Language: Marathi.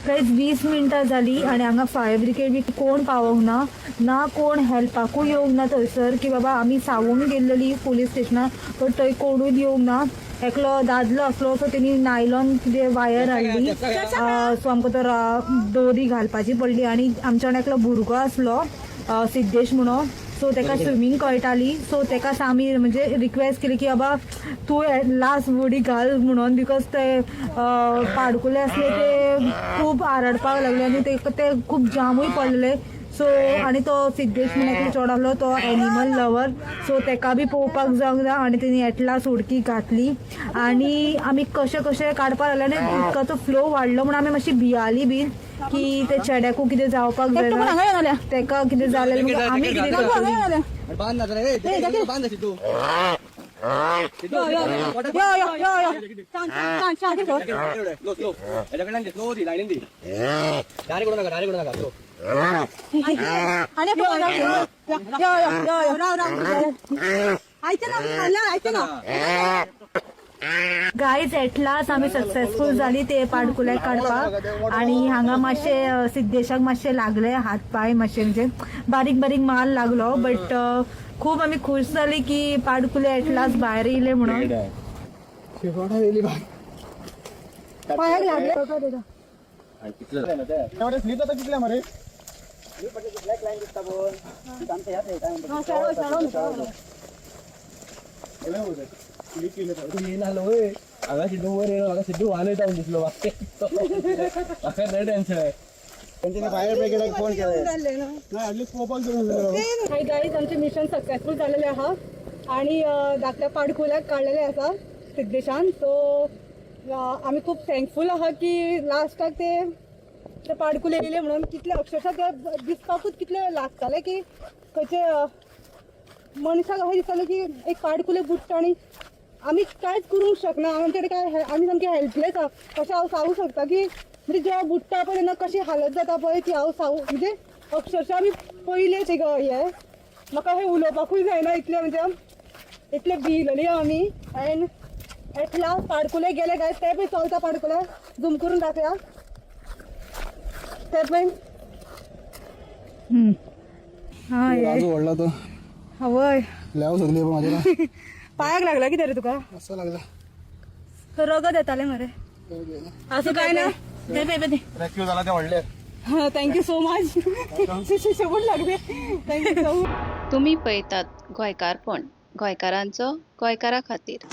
काहीच 20 मिनटां जाली आणि हांगा फायर ब्रिगेड बी कोण पावोंक ना कोण हेल्पाकूय येवंक ना थंयसर की बाबा आमी सांगूंक गेल्लेली पुलीस स्टेशनार बट थंय कोणूच येवंक ना. एकलो दादलो असलो सो तेणी नायलॉन कितें वायर हाडली सो आमकां तर दोरी घालपाची पडली आनी आमच्यान एकलो भुरगो आसलो सिद्धेश म्हणून सो तेका स्विमींग कळटाली सो तेका आमी म्हणजे रिक्वेस्ट केली की बाबा तूं लास्ट उडी घाल म्हणून बिकॉज ते पाडकुले असले ते खूब आरडपाक लागले आनी ते खूब जामूय पडलेले. सो आनी तो सिद्धेश म्हणून एकलो चोड आसलो तो एनिमल लवर सो तेका बी पळोवपाक जावंक ना आनी तेणी एटलास उडकी घातली आनी आमी कशें काडपाक लागले आनी उदकाचो फ्लो वाडलो म्हणून आमी मातशी भियाली बी की ते चेड्याकू कितें जावपाक जाय तेका कितें जालें आमी कितें गाईज एटलास आमी सक्सेसफूल जाली ते पाडकुले काडपाक आनी हांगा मातशे सिद्धेशाक मातशे लागले हात पाय मातशे म्हणजे बारीक बारीक माल लागलो बट खूब आमी खुश जाली की पाडकुले एटलास भायर येयले म्हणून. पायाक लागले हाय गाईज आमचे मिशन सक्सेसफूल झालेले आहा आणि धाकट्या पाडकुल्याक काडलेले आसा सिद्धेशान सो आमी खूब थँकफूल आहा की लास्टाक ते पाडकुले येयले म्हणून कितले अक्षरशः ते दिसपाकूच कितले लागताले की खंयचे मनशाक अशें दिसतालें की एक पाडकुले बुडटा आनी आमी कांयच करूंक शकना आमचे काय आमी सामके हेल्पलेस आहा अशें हांव सांगूंक शकता की म्हणजे जेव्हा बुडटा पळय तेन्ना कशी हालत जाता पळय ती हांव सांगूं म्हणजे अक्षरशः आमी पयले ते हे म्हाका अशें उलोवपाकूय जायना इतले म्हणजे इतले भिलेली आमी एंड एटला पाडकुले गेले काय ते पळय चलता पाडकुले झूम करून दाखया ते पळय ओढला तो हवय लाव सगळे माझ्या पायाक लागला कितें रे तुका असं लागला रगत येताले मरे असं काय ना ते रेस्क्यू झाला ते ओढले. थँक्यू सो मच शेवट लागले थँक्यू सो मच. तुम्ही पळयतात गोंयकारपण गोंयकारांचो गोंयकारा खातीर.